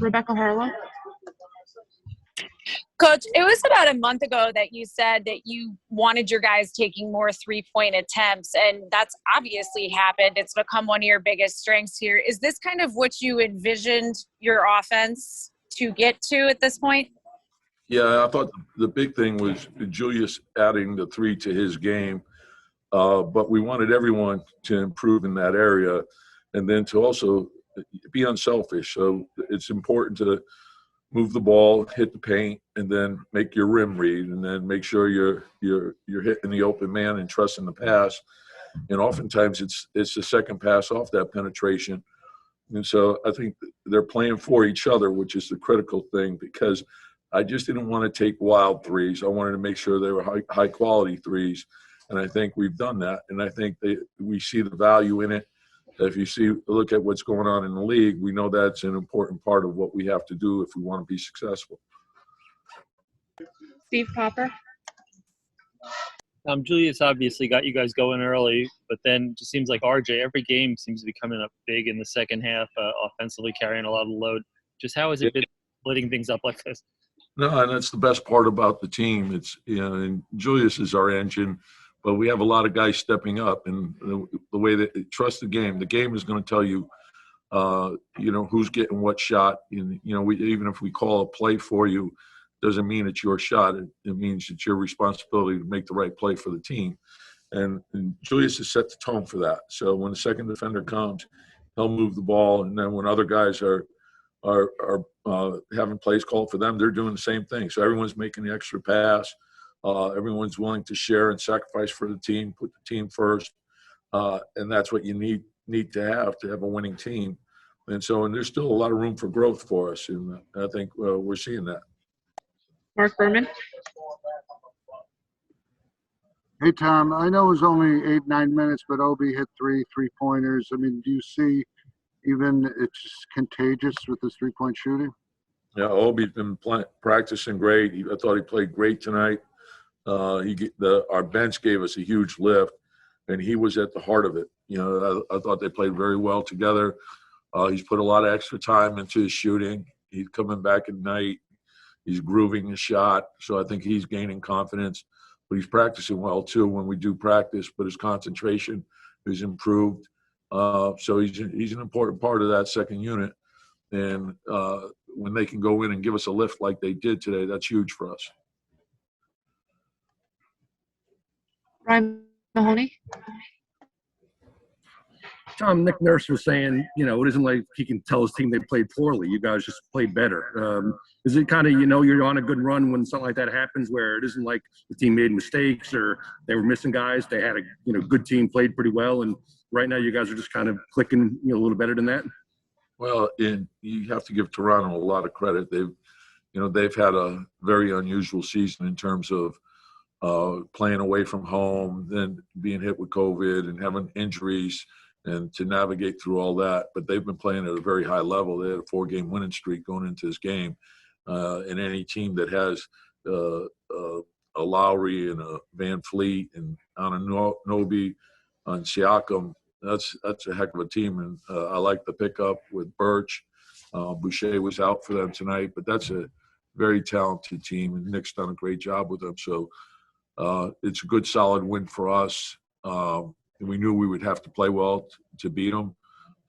Rebecca Harlow. Coach, it was about a month ago that you said that you wanted your guys taking more three-point attempts, and that's obviously happened. It's become one of your biggest strengths here. Is this kind of what you envisioned your offense to get to at this point? Yeah, I thought the big thing was Julius adding the three to his game, but we wanted everyone to improve in that area and then to also be unselfish. So it's important to move the ball, hit the paint, and then make your rim read, and then make sure you're hitting the open man and trusting the pass. And oftentimes it's the second pass off that penetration. And so I think they're playing for each other, which is the critical thing, because I just didn't want to take wild threes. I wanted to make sure they were high quality threes, and I think we've done that. And I think we see the value in it. If you look at what's going on in the league, we know that's an important part of what we have to do if we want to be successful. Steve Popper. Julius obviously got you guys going early, but then it just seems like RJ, every game seems to be coming up big in the second half, offensively carrying a lot of load. Just how has it been splitting things up like this? No, and that's the best part about the team. It's, and Julius is our engine, but we have a lot of guys stepping up, and the way that trust the game. The game is going to tell you, who's getting what shot. And, even if we call a play for you, doesn't mean it's your shot. It means it's your responsibility to make the right play for the team. And Julius has set the tone for that. So when the second defender comes, he'll move the ball, and then when other guys are having plays called for them, they're doing the same thing. So everyone's making the extra pass. Everyone's willing to share and sacrifice for the team, put the team first, and that's what you need to have a winning team. And there's still a lot of room for growth for us, and I think we're seeing that. Mark Berman. Hey, Tom, I know it was only 8-9 minutes, but Obi hit three-pointers. I mean, do you see even it's contagious with his three-point shooting? Yeah, Obi's been practicing great. I thought he played great tonight. Our bench gave us a huge lift, and he was at the heart of it. I thought they played very well together. He's put a lot of extra time into his shooting. He's coming back at night. He's grooving his shot, so I think he's gaining confidence. But he's practicing well, too, when we do practice, but his concentration is improved. So he's an important part of that second unit. And when they can go in and give us a lift like they did today, that's huge for us. Ryan Mahoney. Tom, Nick Nurse was saying, it isn't like he can tell his team they played poorly. You guys just played better. Is it kind of, you're on a good run when something like that happens, where it isn't like the team made mistakes or they were missing guys? They had a good team, played pretty well, and right now you guys are just kind of clicking a little better than that? Well, and you have to give Toronto a lot of credit. They've had a very unusual season in terms of playing away from home, then being hit with COVID and having injuries, and to navigate through all that. But they've been playing at a very high level. They had a 4-game winning streak going into this game. And any team that has a Lowry and a Van Fleet and Anunoby and Siakam, that's a heck of a team. And I like the pickup with Birch. Boucher was out for them tonight, but that's a very talented team, and Nick's done a great job with them. So it's a good, solid win for us. And we knew we would have to play well to beat them,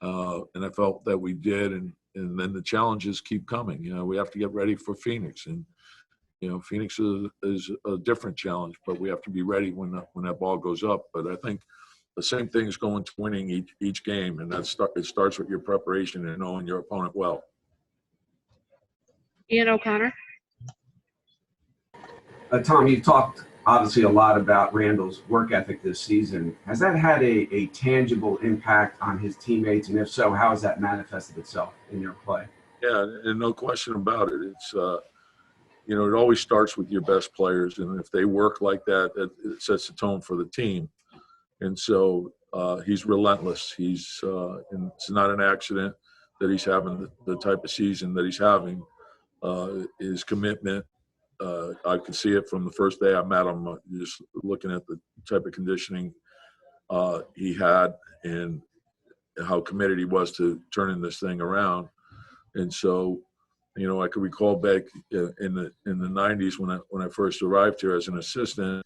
and I felt that we did. And then the challenges keep coming. We have to get ready for Phoenix, and Phoenix is a different challenge, but we have to be ready when that ball goes up. But I think the same thing is going to winning each game, and it starts with your preparation and knowing your opponent well. Ian O'Connor. Tom, you've talked obviously a lot about Randle's work ethic this season. Has that had a tangible impact on his teammates? And if so, how has that manifested itself in your play? Yeah, and no question about it. It's, it always starts with your best players. And if they work like that, it sets the tone for the team. And so he's relentless. And it's not an accident that he's having the type of season that he's having. His commitment, I could see it from the first day I met him, just looking at the type of conditioning he had and how committed he was to turning this thing around. And so You know, I could recall back in the 90s when I first arrived here as an assistant.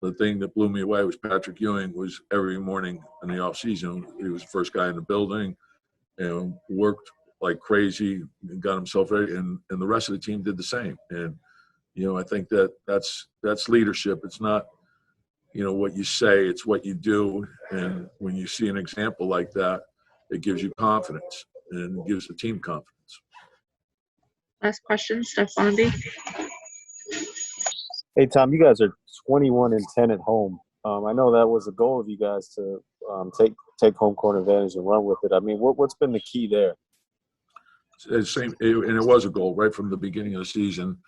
The thing that blew me away was Patrick Ewing was every morning in the off season. He was the first guy in the building and worked like crazy and got himself ready. And the rest of the team did the same. And, you know, I think that's leadership. It's not, you know, what you say, it's what you do. And when you see an example like that, it gives you confidence and gives the team confidence. Last question, Steph Bondy. Hey, Tom, you guys are 21-10 at home. I know that was a goal of you guys to take home court advantage and run with it. I mean, what's been the key there? And it was a goal right from the beginning of the season.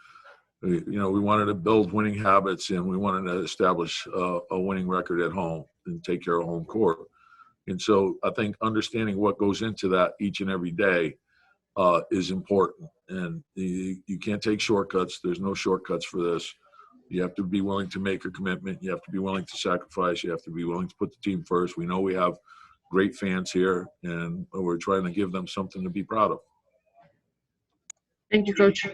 You know, we wanted to build winning habits and we wanted to establish a winning record at home and take care of home court. And so I think understanding what goes into that each and every day is important. And you can't take shortcuts. There's no shortcuts for this. You have to be willing to make a commitment. You have to be willing to sacrifice. You have to be willing to put the team first. We know we have great fans here, and we're trying to give them something to be proud of. Thank you, Coach.